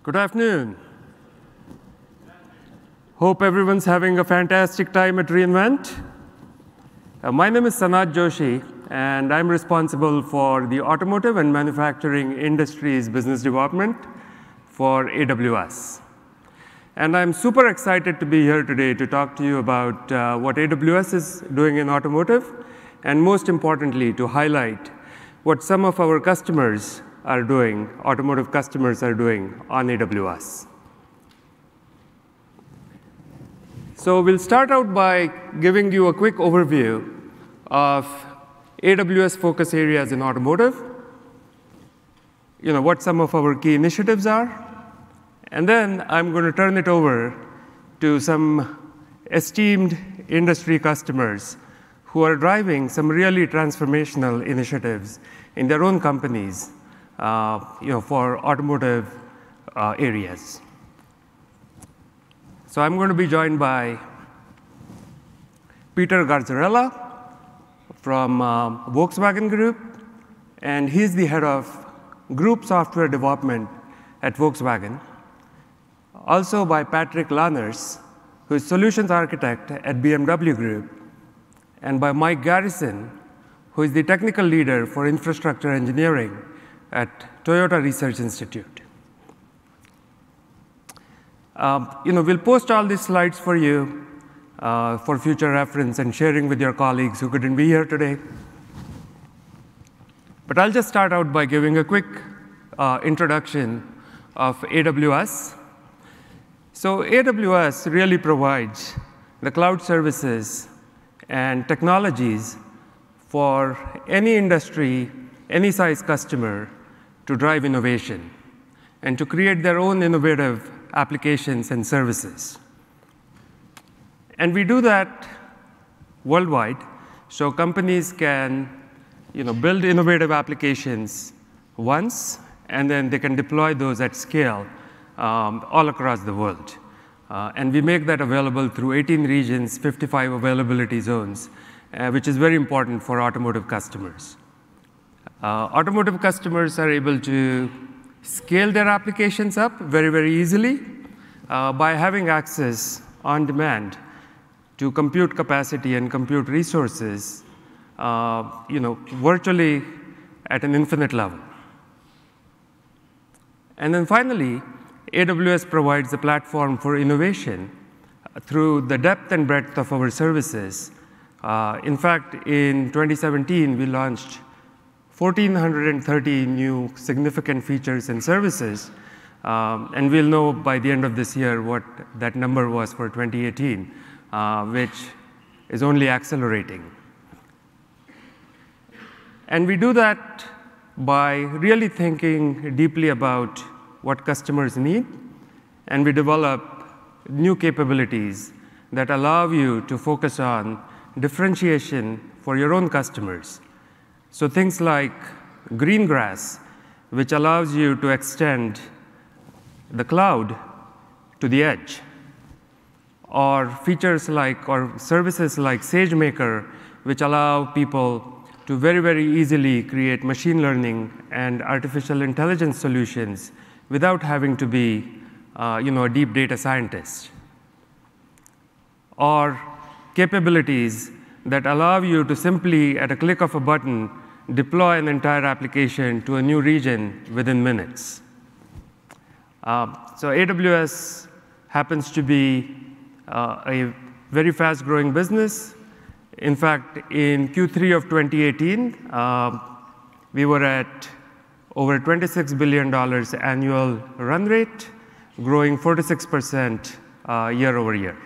Good afternoon. Hope everyone's having a fantastic time at reInvent. My name is Sanat Joshi, and I'm responsible for the automotive and manufacturing industries business development for AWS. And I'm super excited to be here today to talk to you about what AWS is doing in automotive, and most importantly, to highlight what some of our customers are doing, automotive customers are doing on AWS. So we'll start out by giving you a quick overview of AWS focus areas in automotive, what some of our key initiatives are, and then I'm going to turn it over to some esteemed industry customers who are driving some really transformational initiatives in their own companies for automotive areas. So I'm going to be joined by Peter Guardzilla from Volkswagen Group, and he's the head of group software development at Volkswagen. Also by Patrick Lanners, who is solutions architect at BMW Group, and by Mike Garrison, who is the technical leader for infrastructure engineering at Toyota Research Institute. We'll post all these slides for you for future reference and sharing with your colleagues who couldn't be here today. But I'll just start out by giving a quick introduction of AWS. So AWS really provides the cloud services and technologies for any industry, any size customer to drive innovation and to create their own innovative applications and services. And we do that worldwide, so companies can build innovative applications once, and then they can deploy those at scale all across the world. And we make that available through 18 regions, 55 availability zones, which is very important for automotive customers. Automotive customers are able to scale their applications up very, very easily by having access on demand to compute capacity and compute resources, virtually at an infinite level. And then finally, AWS provides a platform for innovation through the depth and breadth of our services. In fact, in 2017, we launched 1,430 new significant features and services, and we'll know by the end of this year what that number was for 2018, which is only accelerating. And we do that by really thinking deeply about what customers need, and we develop new capabilities that allow you to focus on differentiation for your own customers. So things like Greengrass, which allows you to extend the cloud to the edge, or features like, or services like SageMaker, which allow people to very, very easily create machine learning and artificial intelligence solutions without having to be a deep data scientist. Or capabilities that allow you to simply, at a click of a button, deploy an entire application to a new region within minutes. So AWS happens to be a very fast-growing business. In fact, in Q3 of 2018, we were at over $26 billion annual run rate, growing 46% year over year.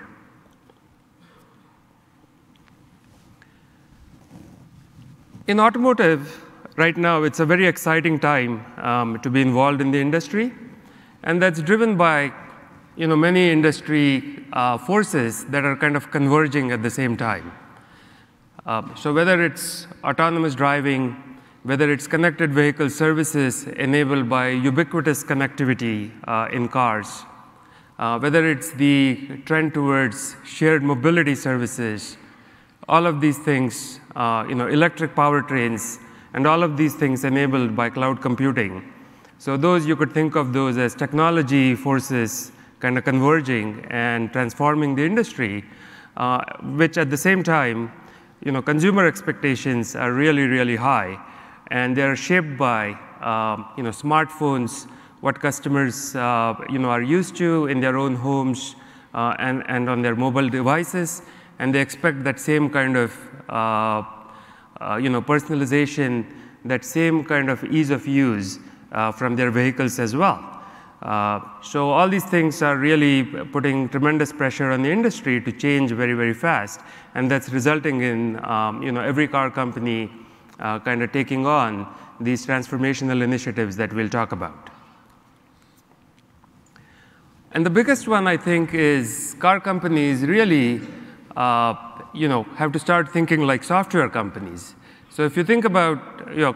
In automotive, right now, it's a very exciting time to be involved in the industry, and that's driven by many industry forces that are kind of converging at the same time. So whether it's autonomous driving, whether it's connected vehicle services enabled by ubiquitous connectivity in cars, whether it's the trend towards shared mobility services, all of these things, electric powertrains, and all of these things enabled by cloud computing So those, you could think of those as technology forces kind of converging and transforming the industry, which at the same time, consumer expectations are really, really high, and they're shaped by smartphones, what customers are used to in their own homes and on their mobile devices, and they expect that same kind of personalization, that same kind of ease of use from their vehicles as well. So all these things are really putting tremendous pressure on the industry to change very, very fast, and that's resulting in every car company kind of taking on these transformational initiatives that we'll talk about. And the biggest one, I think, is car companies really have to start thinking like software companies. So if you think about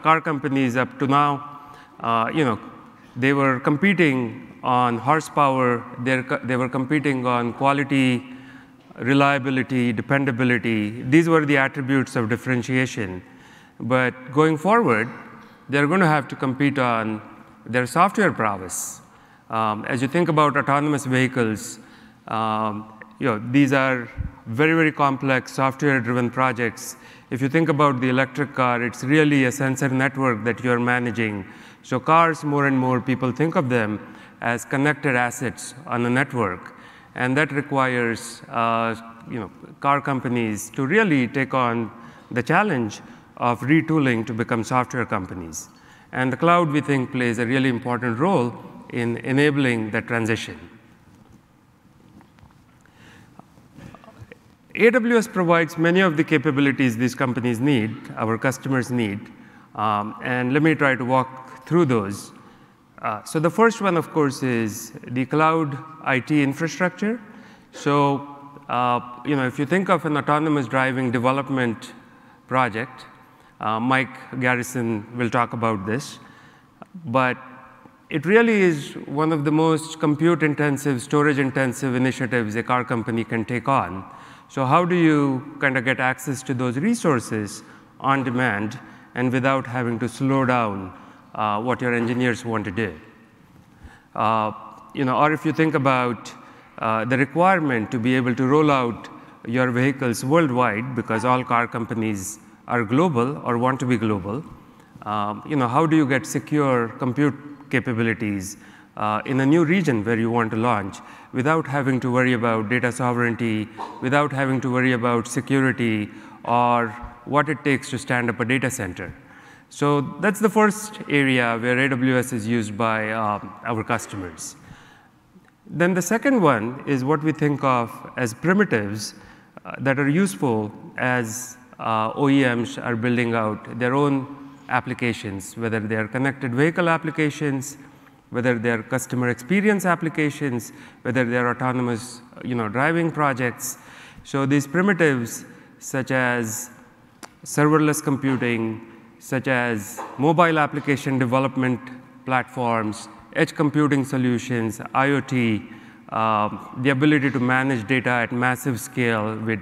car companies up to now, they were competing on horsepower, they were competing on quality, reliability, dependability. These were the attributes of differentiation. But going forward, they're going to have to compete on their software prowess. As you think about autonomous vehicles, these are very, very complex software-driven projects. If you think about the electric car, it's really a sensor network that you're managing. So cars, more and more people think of them as connected assets on a network. And that requires car companies to really take on the challenge of retooling to become software companies. And the cloud, we think, plays a really important role in enabling that transition. AWS provides many of the capabilities these companies need, our customers need. And let me try to walk through those. So the first one, of course, is the cloud IT infrastructure. So if you think of an autonomous driving development project, Mike Garrison will talk about this. But it really is one of the most compute-intensive, storage-intensive initiatives a car company can take on. So how do you kind of get access to those resources on demand and without having to slow down what your engineers want to do? Or if you think about the requirement to be able to roll out your vehicles worldwide, because all car companies are global or want to be global, how do you get secure compute capabilities in a new region where you want to launch without having to worry about data sovereignty, without having to worry about security or what it takes to stand up a data center? So that's the first area where AWS is used by our customers. Then the second one is what we think of as primitives that are useful as OEMs are building out their own applications, whether they are connected vehicle applications, whether they are customer experience applications, whether they are autonomous driving projects. So these primitives, such as serverless computing, such as mobile application development platforms, edge computing solutions, IoT, the ability to manage data at massive scale with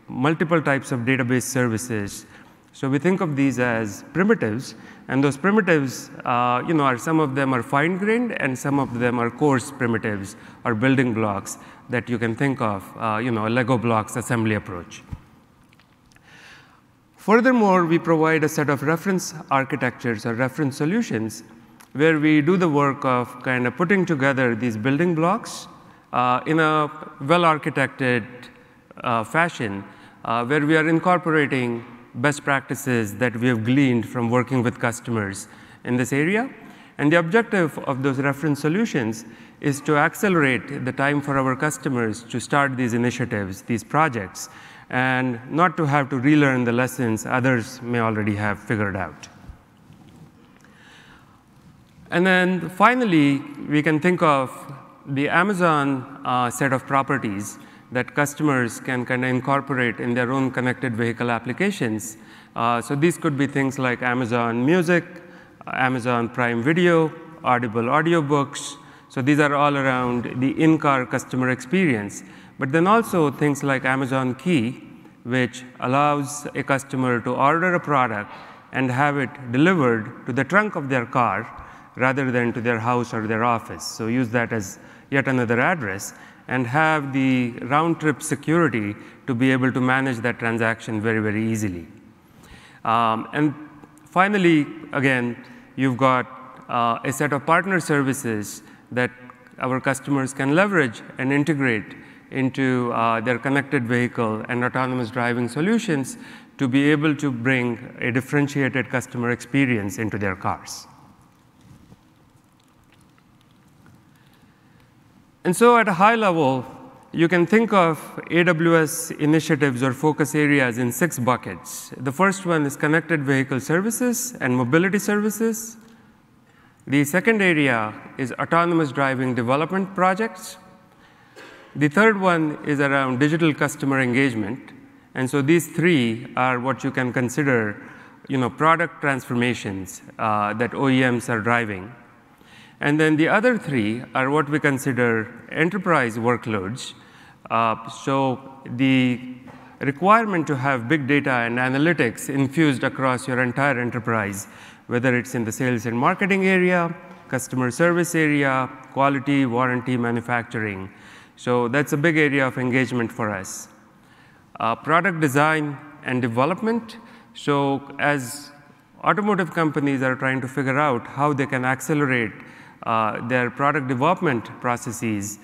multiple types of database services. So we think of these as primitives, and those primitives, some of them are fine-grained, and some of them are coarse primitives or building blocks that you can think of, a Lego blocks assembly approach. Furthermore, we provide a set of reference architectures or reference solutions where we do the work of kind of putting together these building blocks in a well-architected fashion where we are incorporating best practices that we have gleaned from working with customers in this area. And the objective of those reference solutions is to accelerate the time for our customers to start these initiatives, these projects, and not to have to relearn the lessons others may already have figured out. And then finally, we can think of the Amazon set of properties that customers can kind of incorporate in their own connected vehicle applications. So these could be things like Amazon Music, Amazon Prime Video, Audible audiobooks. So these are all around the in-car customer experience. But then also things like Amazon Key, which allows a customer to order a product and have it delivered to the trunk of their car rather than to their house or their office. So use that as yet another address, and have the round-trip security to be able to manage that transaction very, very easily. And finally, again, you've got a set of partner services that our customers can leverage and integrate into their connected vehicle and autonomous driving solutions to be able to bring a differentiated customer experience into their cars. And so at a high level, you can think of AWS initiatives or focus areas in 6 buckets. The first one is connected vehicle services and mobility services. The second area is autonomous driving development projects. The third one is around digital customer engagement. And so these 3 are what you can consider product transformations that OEMs are driving. And then the other 3 are what we consider enterprise workloads. So the requirement to have big data and analytics infused across your entire enterprise, whether it's in the sales and marketing area, customer service area, quality, warranty, manufacturing. So that's a big area of engagement for us. Product design and development. So as automotive companies are trying to figure out how they can accelerate their product development processes,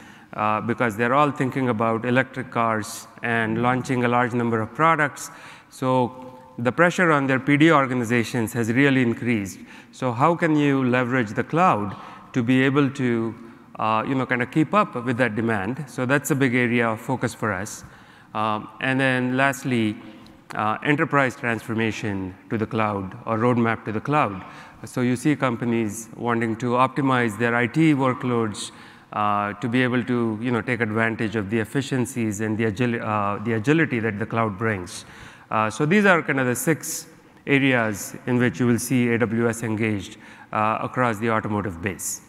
because they're all thinking about electric cars and launching a large number of products. So the pressure on their PD organizations has really increased. So how can you leverage the cloud to be able to kind of keep up with that demand? So that's a big area of focus for us. And then lastly, enterprise transformation to the cloud or roadmap to the cloud. So you see companies wanting to optimize their IT workloads to be able to take advantage of the efficiencies and the agility that the cloud brings. So these are kind of the 6 areas in which you will see AWS engaged across the automotive base.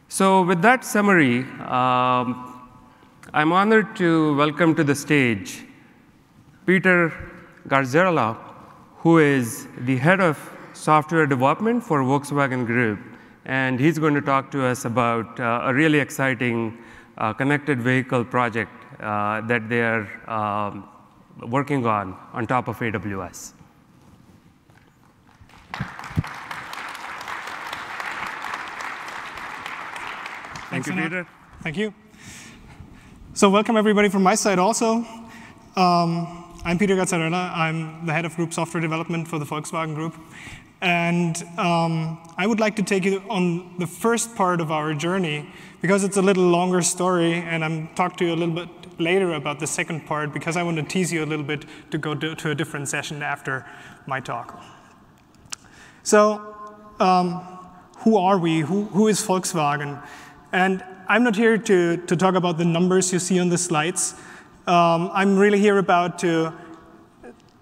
So with that summary, I'm honored to welcome to the stage Peter Guardzilla, who is the head of software development for Volkswagen Group. And he's going to talk to us about a really exciting connected vehicle project that they are working on top of AWS. Thanks, Thank you, Peter. Thank you. So welcome, everybody, from my side also. I'm Peter Guardzilla. I'm the head of group software development for the Volkswagen Group. And I would like to take you on the first part of our journey, because it's a little longer story, and I'm talk to you a little bit later about the second part, because I want to tease you a little bit to go to a different session after my talk. So who are we? Who is Volkswagen? And I'm not here to talk about the numbers you see on the slides. I'm really here about to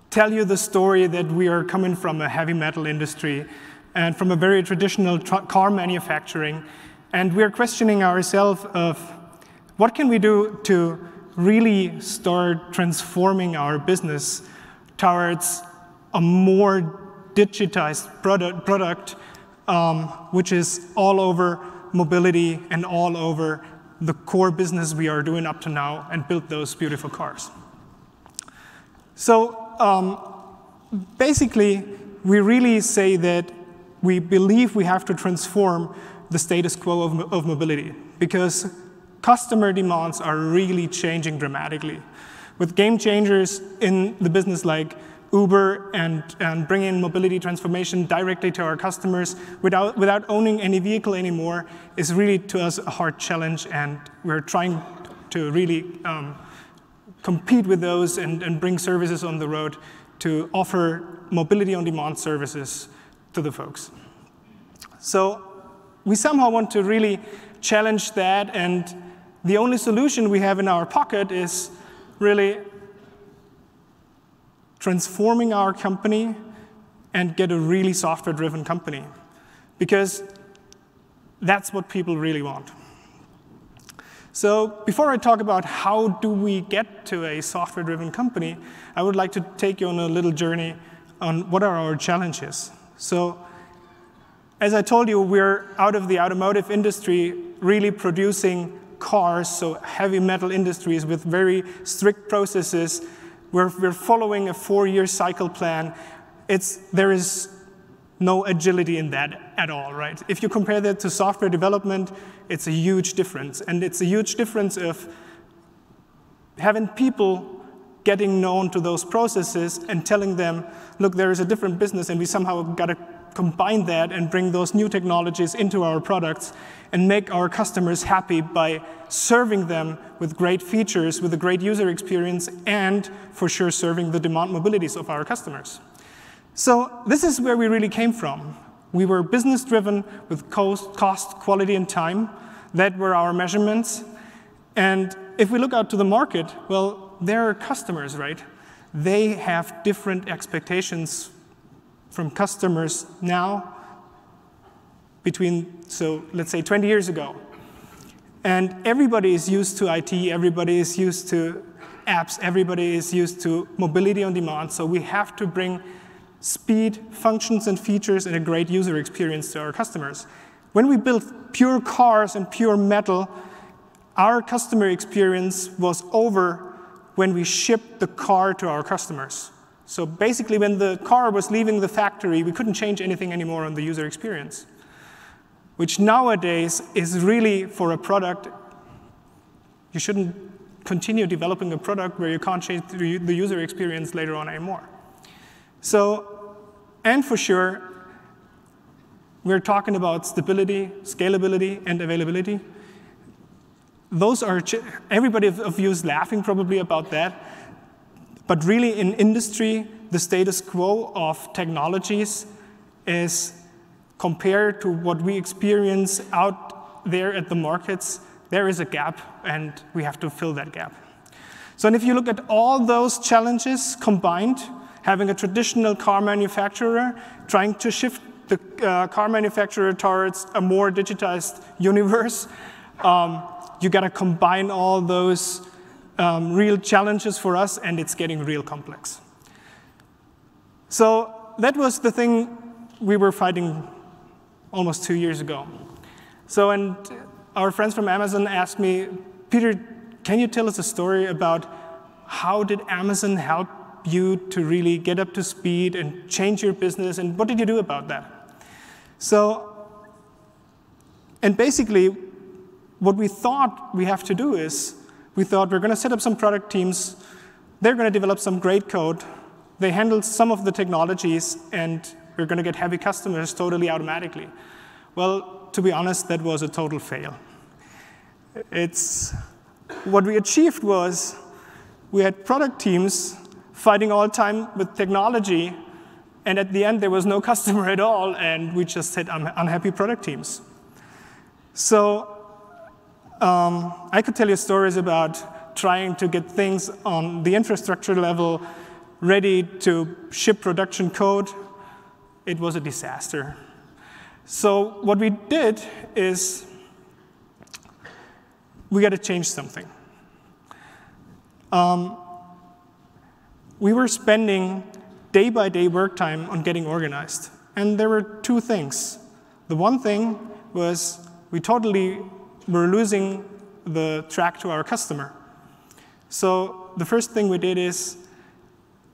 tell you the story that we are coming from a heavy metal industry and from a very traditional car manufacturing. And we're questioning ourselves of what can we do to really start transforming our business towards a more digitized product which is all over mobility and all over the core business we are doing up to now and build those beautiful cars. So basically, we really say that we believe we have to transform the status quo of mobility, because customer demands are really changing dramatically. With game changers in the business like Uber and bringing mobility transformation directly to our customers without owning any vehicle anymore is really, to us, a hard challenge, and we're trying to really compete with those and bring services on the road to offer mobility on demand services to the folks. So we somehow want to really challenge that, and the only solution we have in our pocket is really transforming our company and get a really software-driven company, because that's what people really want. So before I talk about how do we get to a software-driven company, I would like to take you on a little journey on what are our challenges. So as I told you, we're out of the automotive industry really producing cars, so heavy metal industries with very strict processes. We're following a 4-year cycle plan. There is no agility in that at all, right? If you compare that to software development, it's a huge difference. And it's a huge difference of having people getting known to those processes and telling them, look, there is a different business, and we somehow got to combine that and bring those new technologies into our products and make our customers happy by serving them with great features, with a great user experience, and for sure serving the demand mobilities of our customers. So this is where we really came from. We were business-driven with cost, quality, and time. That were our measurements. And if we look out to the market, well, there are customers, right? They have different expectations from customers now between, so let's say 20 years ago. And everybody is used to IT, everybody is used to apps, everybody is used to mobility on demand, so we have to bring speed, functions, and features, and a great user experience to our customers. When we built pure cars and pure metal, our customer experience was over when we shipped the car to our customers. So basically, when the car was leaving the factory, we couldn't change anything anymore on the user experience, which nowadays is really for a product. You shouldn't continue developing a product where you can't change the user experience later on anymore. So, and for sure, we're talking about stability, scalability, and availability. Those are, everybody of you is laughing probably about that. But really, in industry, the status quo of technologies is compared to what we experience out there at the markets, there is a gap, and we have to fill that gap. So and if you look at all those challenges combined, having a traditional car manufacturer, trying to shift the car manufacturer towards a more digitized universe, you got to combine all those real challenges for us, and it's getting real complex. So that was the thing we were fighting almost 2 years ago. So, and our friends from Amazon asked me, Peter, can you tell us a story about how did Amazon help you to really get up to speed and change your business, and what did you do about that? So, and basically, what we thought we have to do is, we thought we're going to set up some product teams, they're going to develop some great code, they handle some of the technologies, and we're going to get happy customers totally automatically. Well, to be honest, that was a total fail. What we achieved was, we had product teams fighting all the time with technology, and at the end there was no customer at all, and we just had unhappy product teams. So I could tell you stories about trying to get things on the infrastructure level ready to ship production code. It was a disaster. So what we did is we got to change something. We were spending day-by-day work time on getting organized. And there were two things. The one thing was we totally were losing the track to our customer. So the first thing we did is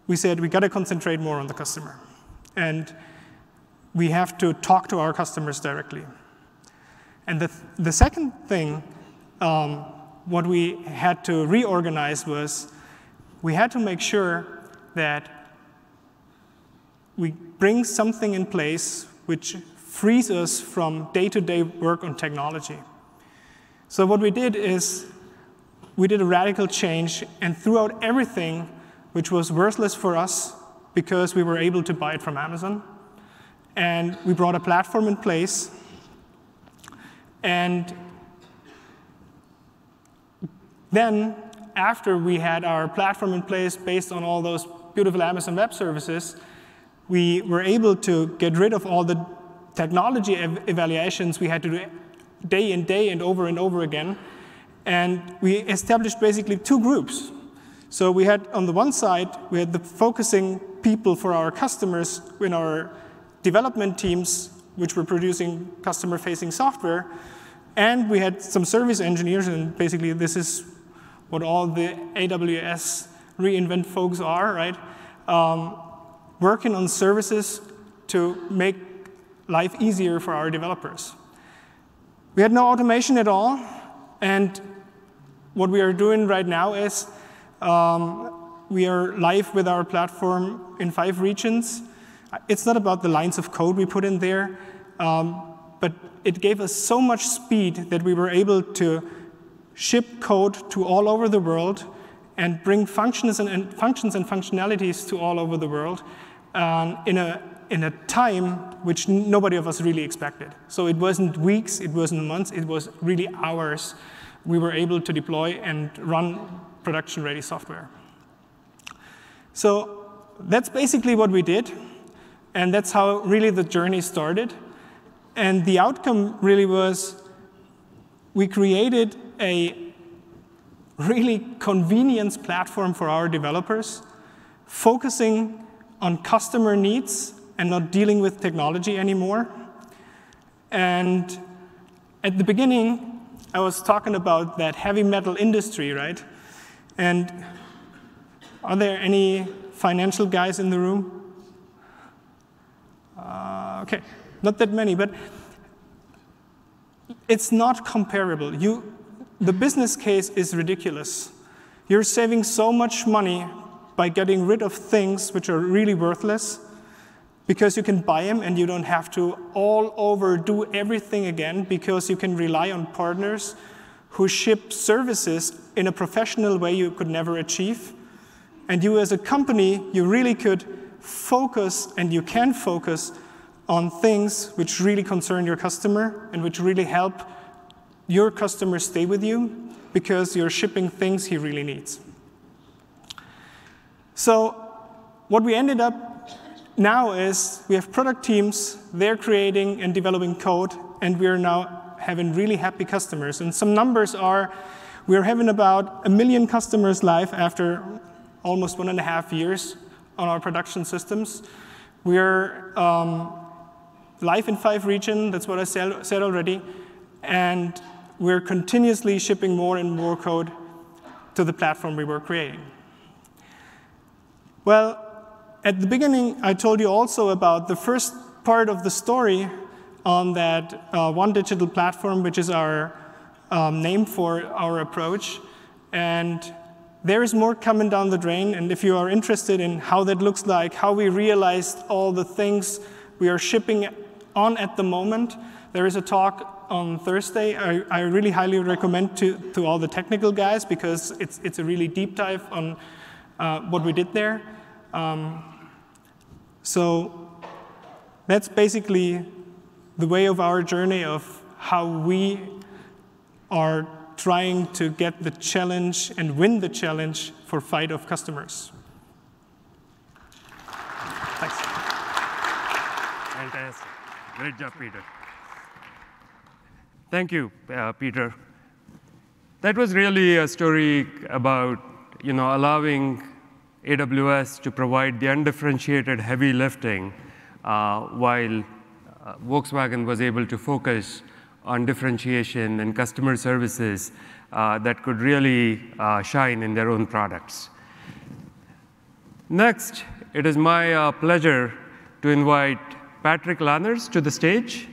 we said we got to concentrate more on the customer. And we have to talk to our customers directly. And the second thing, what we had to reorganize was we had to make sure that we bring something in place which frees us from day-to-day work on technology. So what we did is we did a radical change and threw out everything which was worthless for us because we were able to buy it from Amazon. And we brought a platform in place. And then, after we had our platform in place based on all those beautiful Amazon Web Services, we were able to get rid of all the technology evaluations we had to do day in, day and over again. And we established basically two groups. So we had, on the one side, we had the focusing people for our customers in our development teams, which were producing customer-facing software. And we had some service engineers, and basically this is what all the AWS reInvent folks are, right? Working on services to make life easier for our developers. We had no automation at all, and what we are doing right now is we are live with our platform in 5 regions. It's not about the lines of code we put in there, but it gave us so much speed that we were able to ship code to all over the world and bring functions and functionalities to all over the world in a time which nobody of us really expected. So it wasn't weeks, it wasn't months, it was really hours we were able to deploy and run production-ready software. So that's basically what we did, and that's how really the journey started. And the outcome really was we created a really convenience platform for our developers, focusing on customer needs and not dealing with technology anymore. And at the beginning, I was talking about that heavy metal industry, right? And are there any financial guys in the room? OK, not that many, but it's not comparable. The business case is ridiculous. You're saving so much money by getting rid of things which are really worthless, because you can buy them and you don't have to all over do everything again, because you can rely on partners who ship services in a professional way you could never achieve. And you as a company, you really could focus, and you can focus on things which really concern your customer and which really help your customer stay with you, because you're shipping things he really needs. So what we ended up now is we have product teams, they're creating and developing code, and we're now having really happy customers. And some numbers are, we're having about 1 million customers live after almost 1.5 years on our production systems. We're live in 5 regions, that's what I said already, and we're continuously shipping more and more code to the platform we were creating. Well, at the beginning, I told you also about the first part of the story on that one digital platform, which is our name for our approach. And there is more coming down the drain. And if you are interested in how that looks like, how we realized all the things we are shipping on at the moment, there is a talk on Thursday. I really highly recommend to all the technical guys, because it's a really deep dive on what we did there. So that's basically the way of our journey of how we are trying to get the challenge and win the challenge for fight of customers. Thanks. Fantastic. Great job, Peter. Thank you, Peter. That was really a story about allowing AWS to provide the undifferentiated heavy lifting while Volkswagen was able to focus on differentiation and customer services that could really shine in their own products. Next, it is my pleasure to invite Patrick Lanners to the stage.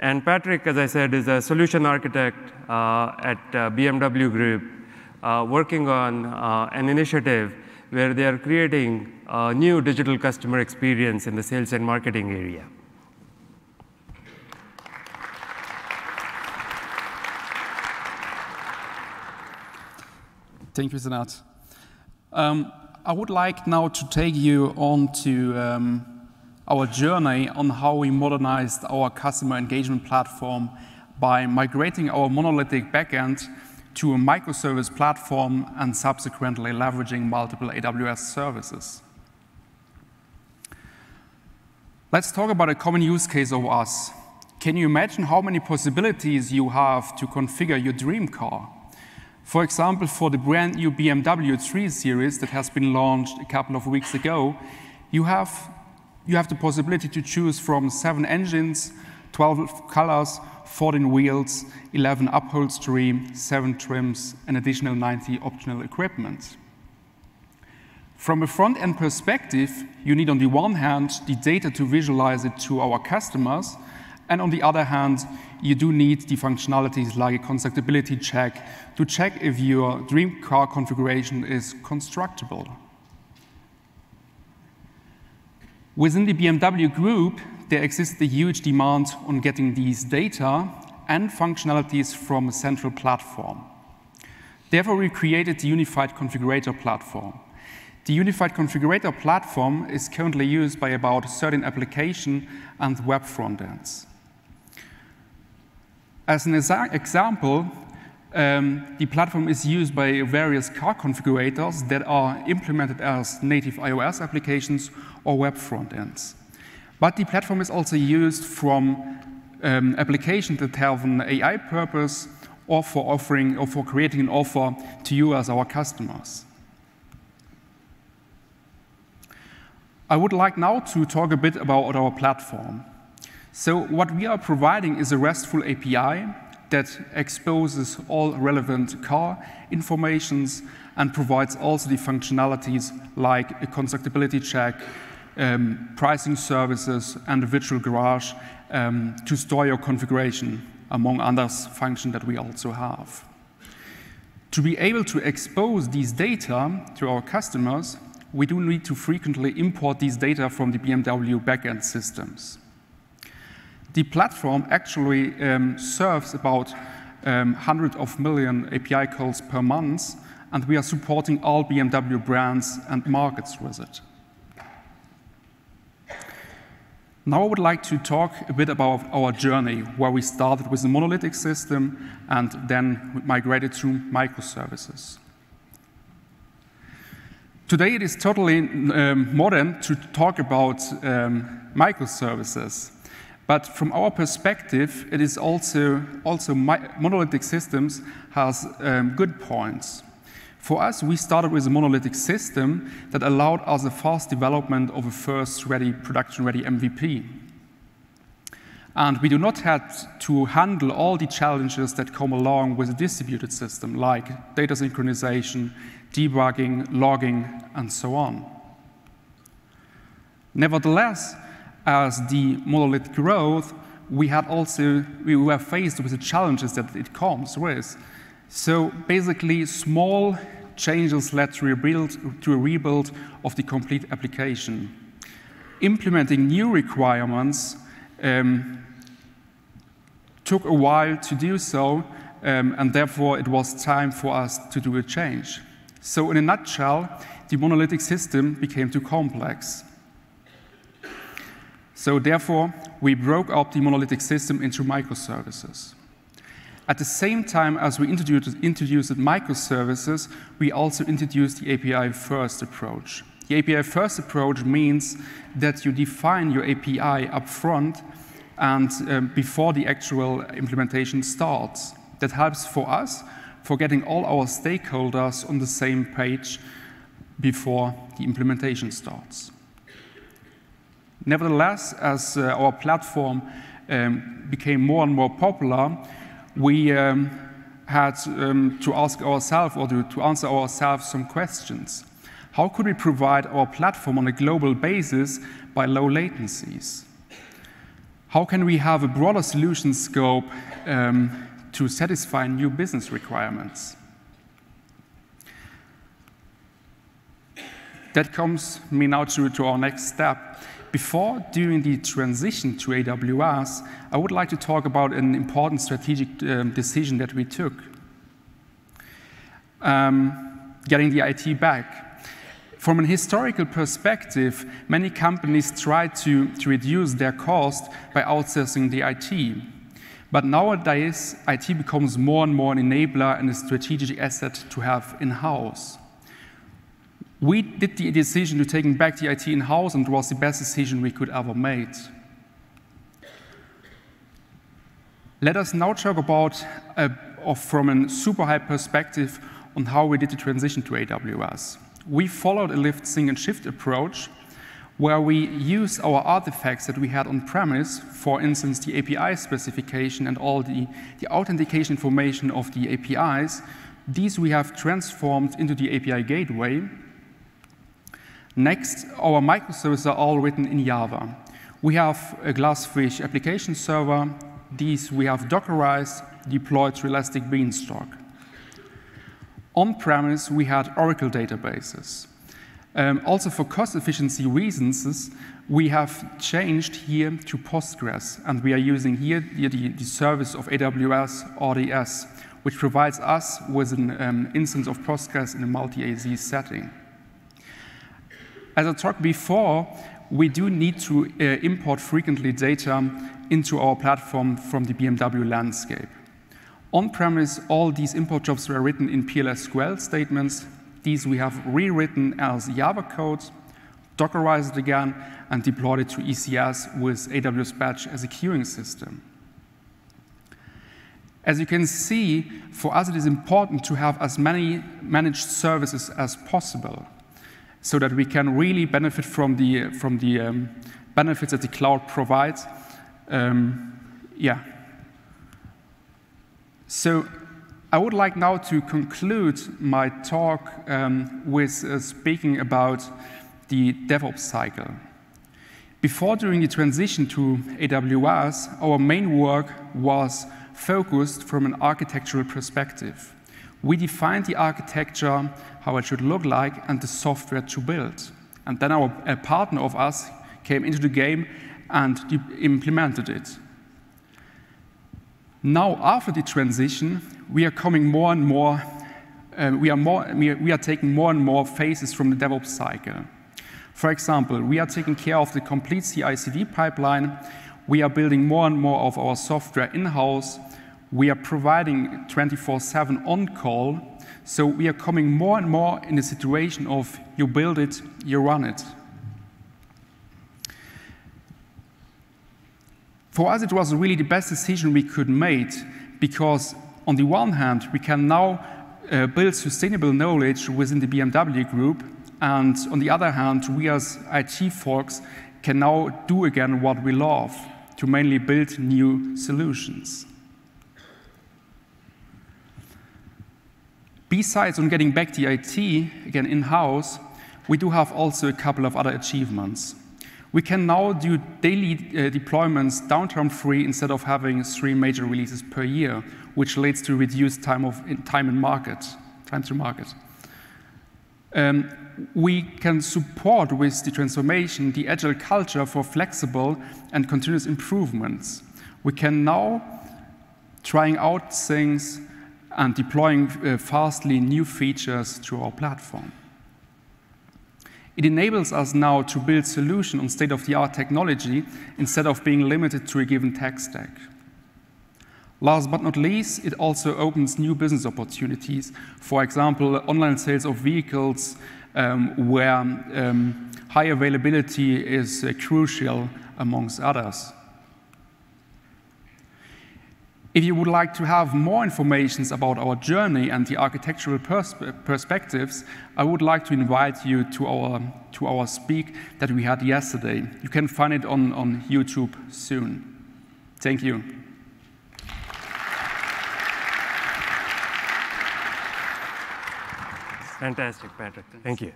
And Patrick, as I said, is a solution architect at BMW Group, working on an initiative where they are creating a new digital customer experience in the sales and marketing area. Thank you, Sanat. I would like now to take you on to our journey on how we modernized our customer engagement platform by migrating our monolithic backend to a microservice platform and subsequently leveraging multiple AWS services. Let's talk about a common use case of us. Can you imagine how many possibilities you have to configure your dream car? For example, for the brand new BMW 3 Series that has been launched a couple of weeks ago, you have the possibility to choose from 7 engines, 12 colors, 14 wheels, 11 upholstery, 7 trims, and additional 90 optional equipment. From a front-end perspective, you need on the one hand the data to visualize it to our customers, and on the other hand, you do need the functionalities like a constructability check to check if your dream car configuration is constructible. Within the BMW group, there exists a huge demand on getting these data and functionalities from a central platform. Therefore, we created the Unified Configurator platform. The Unified Configurator platform is currently used by about 13 application and web frontends. As an example, the platform is used by various car configurators that are implemented as native iOS applications or web frontends. But the platform is also used from applications that have an AI purpose or for offering or for creating an offer to you as our customers. I would like now to talk a bit about our platform. So what we are providing is a RESTful API that exposes all relevant car informations and provides also the functionalities like a constructability check, pricing services, and a virtual garage to store your configuration, among others functions that we also have. To be able to expose these data to our customers, we do need to frequently import these data from the BMW backend systems. The platform actually serves about 100 of million API calls per month, and we are supporting all BMW brands and markets with it. Now I would like to talk a bit about our journey, where we started with a monolithic system and then migrated to microservices. Today it is totally modern to talk about microservices, but from our perspective, it is also monolithic systems has good points. For us, we started with a monolithic system that allowed us a fast development of a first production-ready MVP. And we do not have to handle all the challenges that come along with a distributed system, like data synchronization, debugging, logging, and so on. Nevertheless, as the monolith growth, we were faced with the challenges that it comes with. So basically, small changes led to a rebuild of the complete application. Implementing new requirements took a while to do so, and therefore it was time for us to do a change. So in a nutshell, the monolithic system became too complex. So therefore, we broke up the monolithic system into microservices. At the same time as we introduced microservices, we also introduced the API-first approach. The API-first approach means that you define your API up front and before the actual implementation starts. That helps for us for getting all our stakeholders on the same page before the implementation starts. Nevertheless, as our platform became more and more popular, we had to ask ourselves or to answer ourselves some questions. How could we provide our platform on a global basis by low latencies? How can we have a broader solution scope to satisfy new business requirements? That comes me now to our next step. Before doing the transition to AWS, I would like to talk about an important strategic decision that we took. Getting the IT back. From an historical perspective, many companies tried to reduce their cost by outsourcing the IT. But nowadays, IT becomes more and more an enabler and a strategic asset to have in-house. We did the decision to taking back the IT in-house, and it was the best decision we could ever make. Let us now talk about, from a super high perspective, on how we did the transition to AWS. We followed a lift, sync, and shift approach, where we use our artifacts that we had on-premise, for instance, the API specification and all the authentication information of the APIs. These we have transformed into the API gateway. Next, our microservices are all written in Java. We have a Glassfish application server. These we have Dockerized, deployed to Elastic Beanstalk. On-premise, we had Oracle databases. Also, for cost efficiency reasons, we have changed here to Postgres, and we are using here the service of AWS RDS, which provides us with an instance of Postgres in a multi-AZ setting. As I talked before, we do need to import frequently data into our platform from the BMW landscape. On-premise, all these import jobs were written in PLSQL statements. These we have rewritten as Java code, Dockerized it again, and deployed it to ECS with AWS Batch as a queuing system. As you can see, for us it is important to have as many managed services as possible, so that we can really benefit from the benefits that the cloud provides. So I would like now to conclude my talk with speaking about the DevOps cycle. Before doing the transition to AWS, our main work was focused from an architectural perspective. We defined the architecture, how it should look like, and the software to build. And then a partner of us came into the game and implemented it. Now, after the transition, we are coming more and more, we are taking more and more phases from the DevOps cycle. For example, we are taking care of the complete CI/CD pipeline. We are building more and more of our software in-house. We are providing 24/7 on-call. So we are coming more and more in the situation of you build it, you run it. For us, it was really the best decision we could make, because on the one hand, we can now build sustainable knowledge within the BMW group, and on the other hand, we as IT folks can now do again what we love, to mainly build new solutions. Besides on getting back the IT, again in-house, we do have also a couple of other achievements. We can now do daily deployments downtime-free instead of having 3 major releases per year, which leads to reduced time to market. We can support with the transformation the agile culture for flexible and continuous improvements. We can now trying out things and deploying fastly new features to our platform. It enables us now to build solutions on state-of-the-art technology instead of being limited to a given tech stack. Last but not least, it also opens new business opportunities. For example, online sales of vehicles where high availability is crucial, amongst others. If you would like to have more information about our journey and the architectural perspectives, I would like to invite you to our speak that we had yesterday. You can find it on YouTube soon. Thank you. Fantastic, Patrick. Thank you.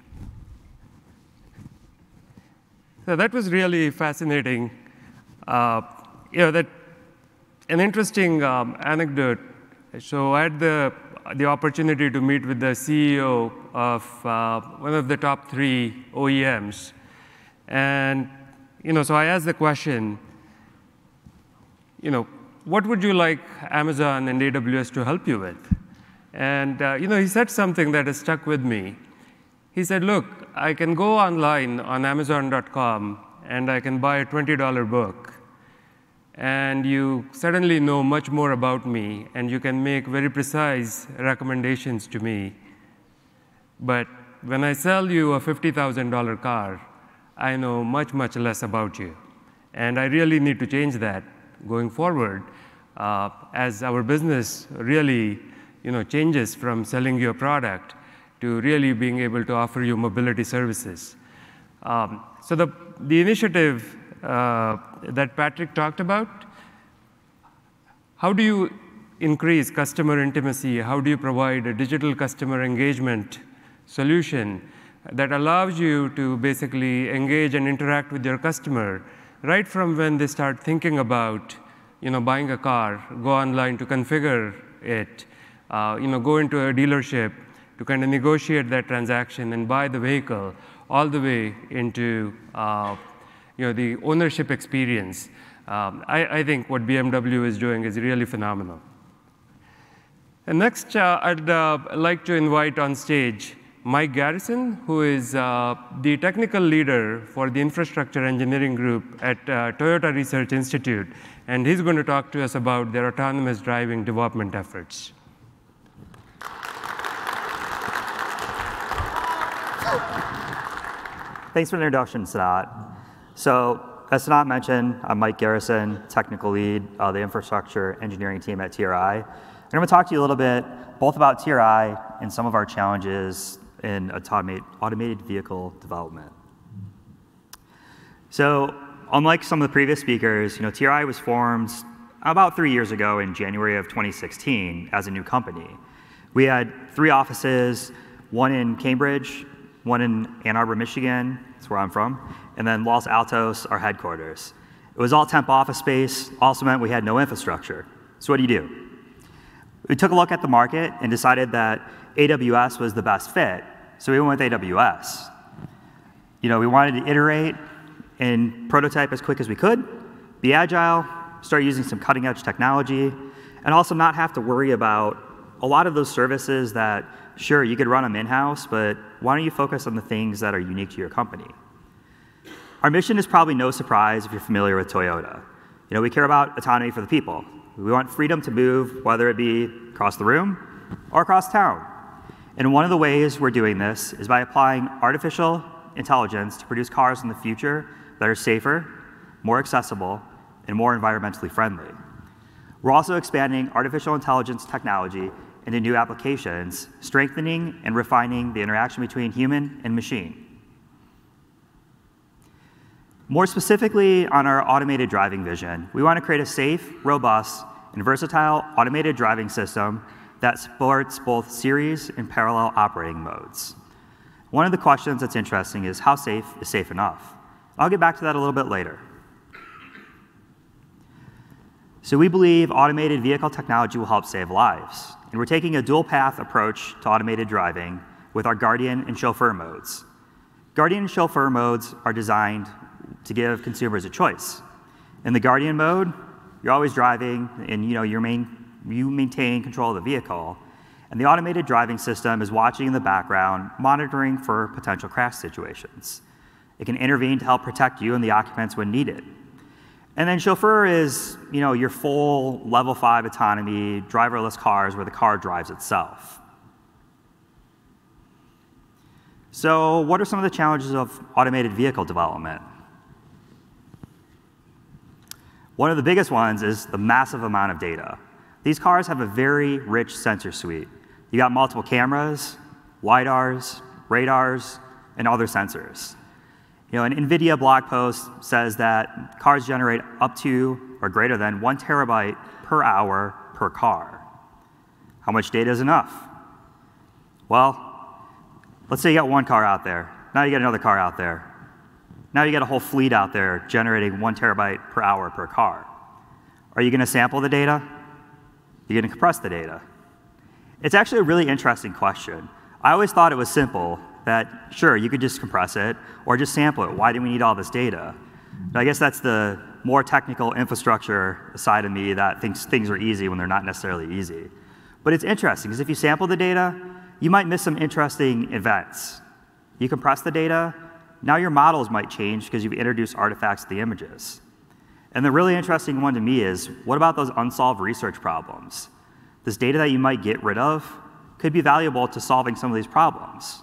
So that was really fascinating. An interesting anecdote. So I had the opportunity to meet with the CEO of one of the top 3 OEMs. And so I asked the question, what would you like Amazon and AWS to help you with? And he said something that has stuck with me. He said, look, I can go online on Amazon.com and I can buy a $20 book. And you suddenly know much more about me, and you can make very precise recommendations to me. But when I sell you a $50,000 car, I know much, much less about you. And I really need to change that going forward as our business really changes from selling you a product to really being able to offer you mobility services. So the initiative that Patrick talked about, how do you increase customer intimacy? How do you provide a digital customer engagement solution that allows you to basically engage and interact with your customer right from when they start thinking about buying a car, go online to configure it, go into a dealership to kind of negotiate that transaction and buy the vehicle, all the way into the ownership experience. I think what BMW is doing is really phenomenal. And next, I'd like to invite on stage Mike Garrison, who is the technical leader for the infrastructure engineering group at Toyota Research Institute. And he's going to talk to us about their autonomous driving development efforts. Thanks for the introduction, Sanat. So, as Sanat mentioned, I'm Mike Garrison, technical lead of the infrastructure engineering team at TRI. And I'm going to talk to you a little bit both about TRI and some of our challenges in automated vehicle development. So, unlike some of the previous speakers, TRI was formed about 3 years ago in January of 2016 as a new company. We had 3 offices, one in Cambridge, one in Ann Arbor, Michigan, that's where I'm from, and then Los Altos, our headquarters. It was all temp office space, also meant we had no infrastructure. So what do? We took a look at the market and decided that AWS was the best fit, so we went with AWS. We wanted to iterate and prototype as quick as we could, be agile, start using some cutting edge technology, and also not have to worry about a lot of those services that, sure, you could run them in-house, but why don't you focus on the things that are unique to your company? Our mission is probably no surprise if you're familiar with Toyota. We care about autonomy for the people. We want freedom to move, whether it be across the room or across town. And one of the ways we're doing this is by applying artificial intelligence to produce cars in the future that are safer, more accessible, and more environmentally friendly. We're also expanding artificial intelligence technology into new applications, strengthening and refining the interaction between human and machine. More specifically on our automated driving vision, we want to create a safe, robust, and versatile automated driving system that supports both series and parallel operating modes. One of the questions that's interesting is how safe is safe enough? I'll get back to that a little bit later. So we believe automated vehicle technology will help save lives. And we're taking a dual path approach to automated driving with our Guardian and Chauffeur modes. Guardian and Chauffeur modes are designed to give consumers a choice. In the Guardian mode, you're always driving and you maintain control of the vehicle. And the automated driving system is watching in the background, monitoring for potential crash situations. It can intervene to help protect you and the occupants when needed. And then Chauffeur is, your full level 5 autonomy, driverless cars where the car drives itself. So what are some of the challenges of automated vehicle development? One of the biggest ones is the massive amount of data. These cars have a very rich sensor suite. You got multiple cameras, LiDARs, radars, and other sensors. An NVIDIA blog post says that cars generate up to or greater than 1 terabyte per hour per car. How much data is enough? Well, let's say you got one car out there. Now you got another car out there. Now you got a whole fleet out there generating 1 terabyte per hour per car. Are you going to sample the data? You're going to compress the data? It's actually a really interesting question. I always thought it was simple, that sure, you could just compress it or just sample it. Why do we need all this data? But I guess that's the more technical infrastructure side of me that thinks things are easy when they're not necessarily easy. But it's interesting, because if you sample the data, you might miss some interesting events. You compress the data, now your models might change because you've introduced artifacts to the images. And the really interesting one to me is, what about those unsolved research problems? This data that you might get rid of could be valuable to solving some of these problems.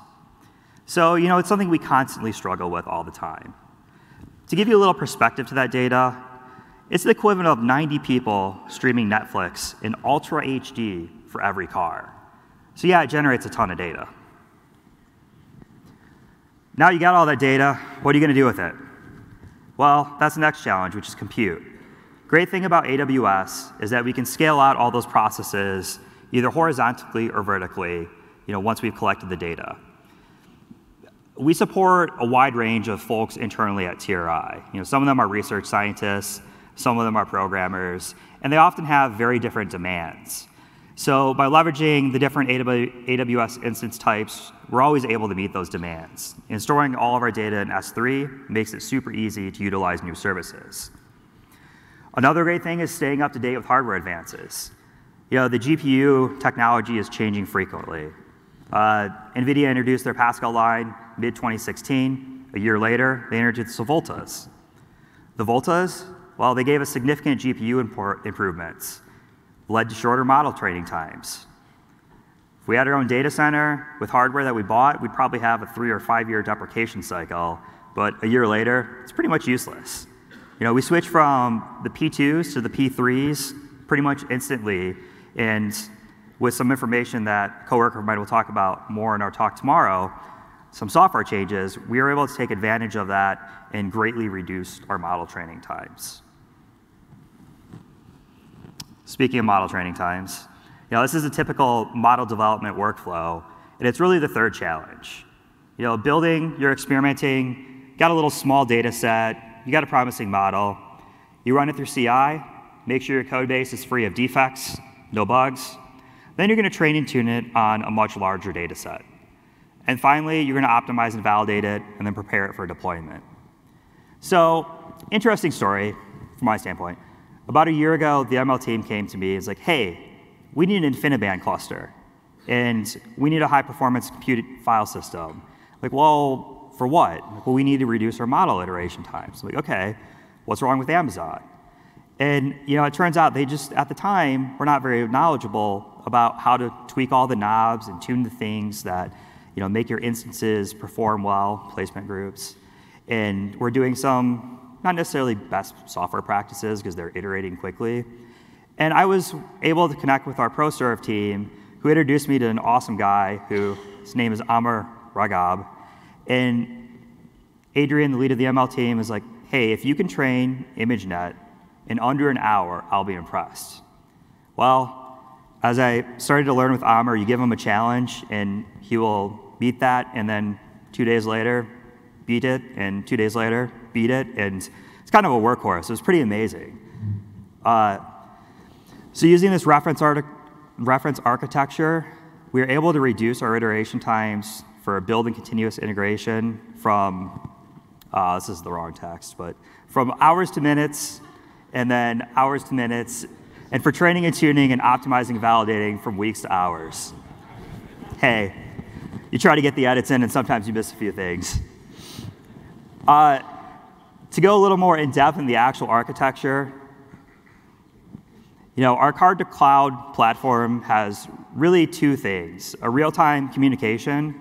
So, it's something we constantly struggle with all the time. To give you a little perspective to that data, it's the equivalent of 90 people streaming Netflix in Ultra HD for every car. So yeah, it generates a ton of data. Now you got all that data, what are you going to do with it? Well, that's the next challenge, which is compute. Great thing about AWS is that we can scale out all those processes either horizontally or vertically, once we've collected the data. We support a wide range of folks internally at TRI. Some of them are research scientists, some of them are programmers, and they often have very different demands. So by leveraging the different AWS instance types, we're always able to meet those demands. And storing all of our data in S3 makes it super easy to utilize new services. Another great thing is staying up to date with hardware advances. The GPU technology is changing frequently. NVIDIA introduced their Pascal line mid-2016. A year later, they introduced the Voltas. The Voltas, well, they gave us significant GPU improvements, led to shorter model training times. If we had our own data center with hardware that we bought, we'd probably have a 3 or 5 year deprecation cycle, but a year later, it's pretty much useless. We switched from the P2s to the P3s pretty much instantly, and with some information that coworker might will talk about more in our talk tomorrow, some software changes, we were able to take advantage of that and greatly reduce our model training times. Speaking of model training times, this is a typical model development workflow, and it's really the third challenge. Building, you're experimenting, got a little small data set, you got a promising model, you run it through CI, make sure your code base is free of defects, no bugs, then you're going to train and tune it on a much larger data set. And finally, you're going to optimize and validate it, and then prepare it for deployment. So, interesting story from my standpoint. About a year ago, the ML team came to me and was like, hey, we need an InfiniBand cluster, and we need a high-performance compute file system. Like, well, for what? Like, well, we need to reduce our model iteration times. Like, okay, what's wrong with Amazon? And it turns out they just, at the time, were not very knowledgeable about how to tweak all the knobs and tune the things that make your instances perform well, placement groups. And we're doing some, not necessarily best software practices because they're iterating quickly. And I was able to connect with our ProServe team, who introduced me to an awesome guy his name is Amar Ragab. And Adrian, the lead of the ML team, is like, hey, if you can train ImageNet in under an hour, I'll be impressed. Well, as I started to learn with Amar, you give him a challenge, and he will beat that, and then 2 days later, beat it, and 2 days later, beat it, and it's kind of a workhorse. It was pretty amazing. So using this reference architecture, we were able to reduce our iteration times for building continuous integration from, this is the wrong text, but from hours to minutes, and then hours to minutes, and for training and tuning and optimizing and validating from weeks to hours. Hey, you try to get the edits in, and sometimes you miss a few things. To go a little more in depth in the actual architecture, our card-to-cloud platform has really two things: a real-time communication,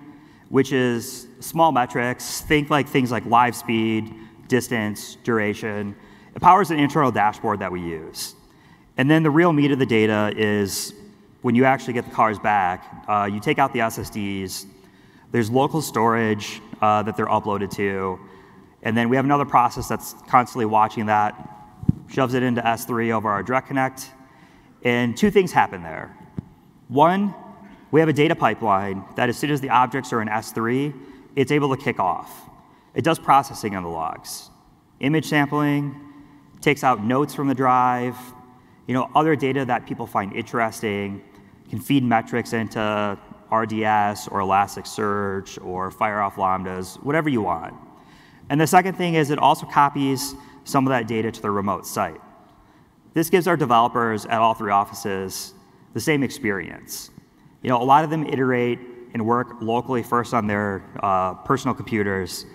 which is small metrics, think like things like live speed, distance, duration. It powers an internal dashboard that we use. And then the real meat of the data is when you actually get the cars back, you take out the SSDs, there's local storage that they're uploaded to, and then we have another process that's constantly watching that, shoves it into S3 over our Direct Connect, and two things happen there. One, we have a data pipeline that as soon as the objects are in S3, it's able to kick off. It does processing on the logs. Image sampling, takes out notes from the drive, other data that people find interesting, can feed metrics into RDS or Elasticsearch or fire off lambdas, whatever you want. And the second thing is it also copies some of that data to the remote site. This gives our developers at all three offices the same experience. A lot of them iterate and work locally first on their personal computers,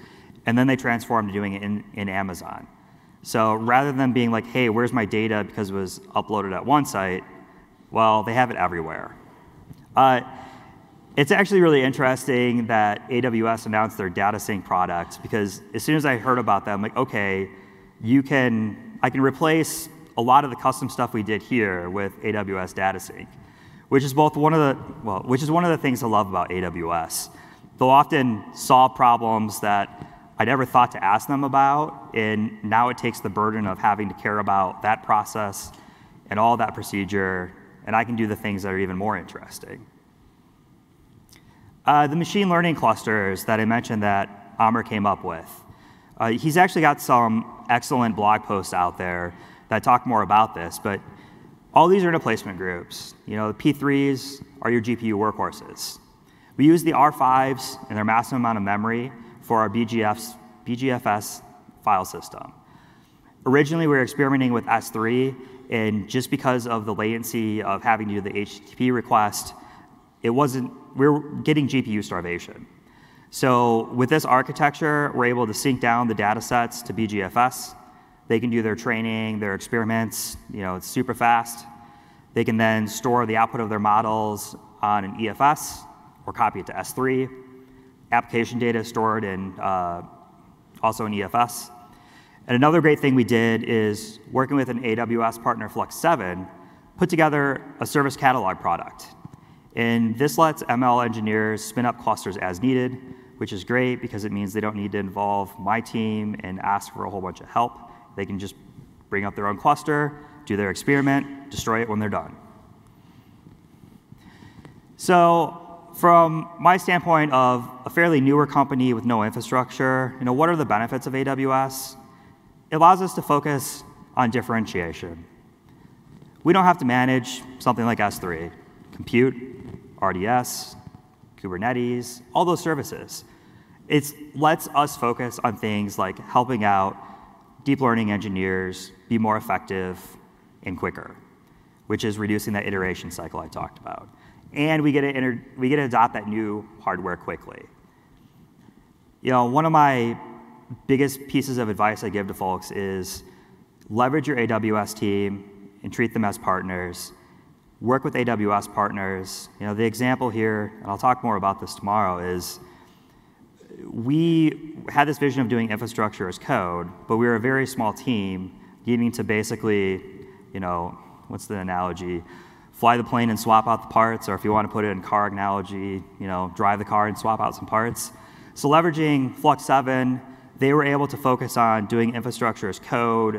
and then they transform to doing it in Amazon. So rather than being like, hey, where's my data because it was uploaded at one site, well, they have it everywhere. It's actually really interesting that AWS announced their data sync product, because as soon as I heard about that, I'm like, okay, I can replace a lot of the custom stuff we did here with AWS data sync, which is one of the things I love about AWS. They'll often solve problems that I never thought to ask them about, and now it takes the burden of having to care about that process and all that procedure, and I can do the things that are even more interesting. The machine learning clusters that I mentioned that Amr came up with. He's actually got some excellent blog posts out there that talk more about this, but all these are in replacement groups. You know, the P3s are your GPU workhorses. We use the R5s and their massive amount of memory for our BGFS file system. Originally, we were experimenting with S3, and just because of the latency of having to do the HTTP request, we were getting GPU starvation. So with this architecture, we're able to sync down the data sets to BGFS. They can do their training, their experiments, you know, it's super fast. They can then store the output of their models on an EFS or copy it to S3. Application data is stored in also in EFS. And another great thing we did is working with an AWS partner, Flux7, put together a service catalog product. And this lets ML engineers spin up clusters as needed, which is great because it means they don't need to involve my team and ask for a whole bunch of help. They can just bring up their own cluster, do their experiment, destroy it when they're done. So from my standpoint of a fairly newer company with no infrastructure, you know, what are the benefits of AWS? It allows us to focus on differentiation. We don't have to manage something like S3, compute, RDS, Kubernetes, all those services. It lets us focus on things like helping out deep learning engineers be more effective and quicker, which is reducing that iteration cycle I talked about. And we get to adopt that new hardware quickly. You know, one of my biggest pieces of advice I give to folks is leverage your AWS team and treat them as partners. Work with AWS partners. You know, the example here, and I'll talk more about this tomorrow, is we had this vision of doing infrastructure as code, but we were a very small team needing to basically, you know, what's the analogy? Fly the plane and swap out the parts, or if you want to put it in car analogy, you know, drive the car and swap out some parts. So leveraging Flux7, they were able to focus on doing infrastructure as code,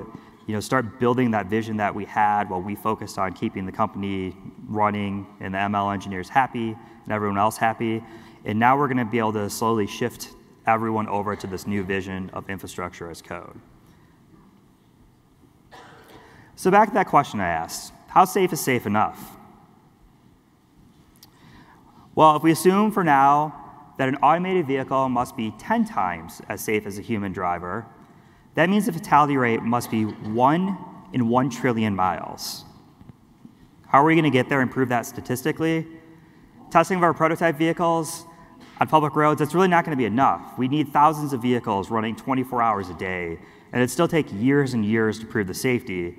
you know, start building that vision that we had while we focused on keeping the company running and the ML engineers happy and everyone else happy. And now we're going to be able to slowly shift everyone over to this new vision of infrastructure as code. So back to that question I asked, how safe is safe enough? Well, if we assume for now that an automated vehicle must be 10 times as safe as a human driver, that means the fatality rate must be 1 in 1 trillion miles. How are we going to get there and prove that statistically? Testing of our prototype vehicles on public roads, that's really not going to be enough. We need thousands of vehicles running 24 hours a day, and it'd still take years and years to prove the safety,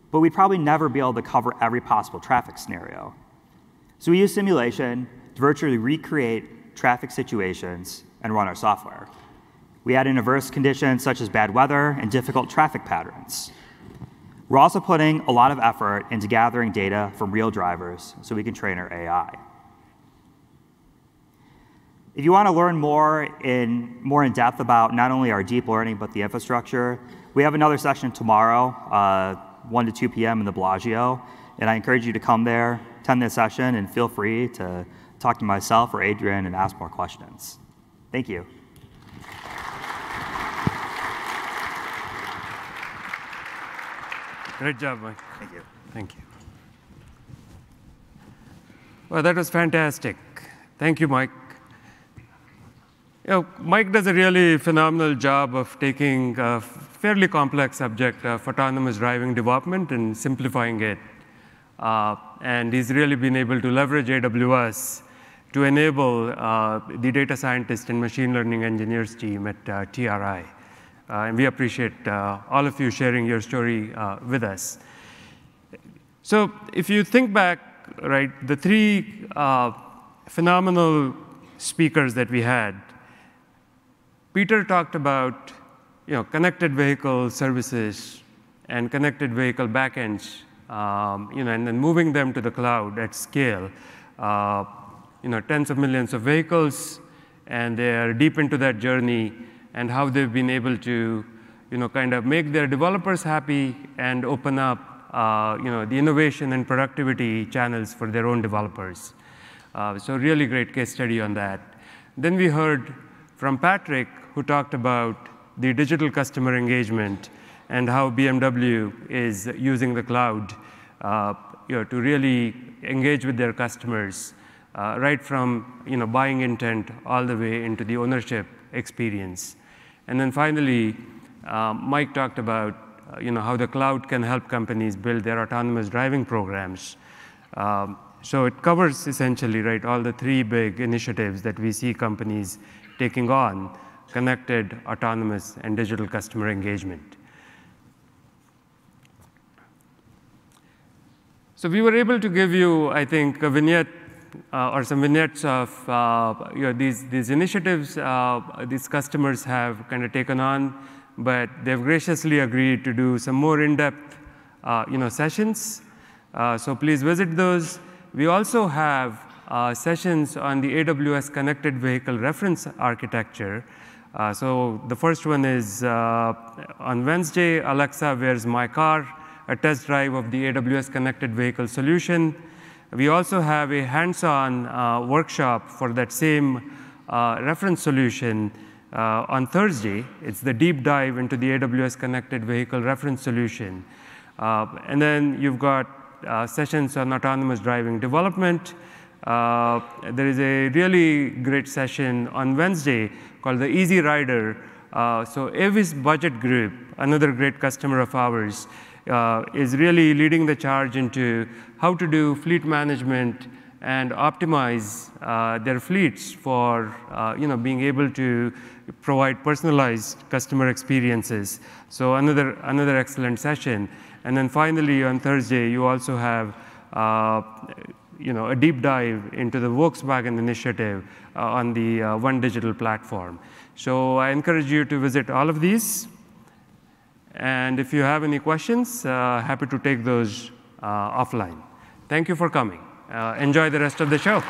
but we'd probably never be able to cover every possible traffic scenario. So we use simulation to virtually recreate traffic situations and run our software. We add in adverse conditions such as bad weather and difficult traffic patterns. We're also putting a lot of effort into gathering data from real drivers so we can train our AI. If you want to learn more in depth about not only our deep learning but the infrastructure, we have another session tomorrow, 1 to 2 p.m. in the Bellagio, and I encourage you to come there, attend this session, and feel free to talk to myself or Adrian and ask more questions. Thank you. Great job, Mike. Thank you. Thank you. Well, that was fantastic. Thank you, Mike. You know, Mike does a really phenomenal job of taking a fairly complex subject of autonomous driving development and simplifying it. And he's really been able to leverage AWS to enable the data scientist and machine learning engineers team at TRI. And we appreciate all of you sharing your story with us. So if you think back, right, the 3 phenomenal speakers that we had, Peter talked about, you know, connected vehicle services and connected vehicle backends, you know, and then moving them to the cloud at scale. You know, tens of millions of vehicles and they are deep into that journey and how they've been able to kind of make their developers happy and open up the innovation and productivity channels for their own developers. So really great case study on that. Then we heard from Patrick, who talked about the digital customer engagement and how BMW is using the cloud to really engage with their customers, right from buying intent all the way into the ownership experience. And then finally, Mike talked about how the cloud can help companies build their autonomous driving programs. So it covers essentially all the three big initiatives that we see companies taking on: connected, autonomous, and digital customer engagement. So we were able to give you, I think, a vignette or some vignettes of these initiatives these customers have kind of taken on, but they've graciously agreed to do some more in-depth sessions. So please visit those. We also have sessions on the AWS Connected Vehicle Reference Architecture. So the first one is on Wednesday, Alexa, where's my car? A test drive of the AWS Connected Vehicle solution. We also have a hands-on workshop for that same reference solution on Thursday. It's the deep dive into the AWS Connected Vehicle Reference Solution. And then you've got sessions on autonomous driving development. There is a really great session on Wednesday called the Easy Rider. So Avis Budget Group, another great customer of ours, is really leading the charge into how to do fleet management and optimize their fleets for being able to provide personalized customer experiences. So another excellent session. And then finally on Thursday, you also have a deep dive into the Volkswagen initiative on the One Digital platform. So I encourage you to visit all of these. And if you have any questions, happy to take those offline. Thank you for coming. Enjoy the rest of the show.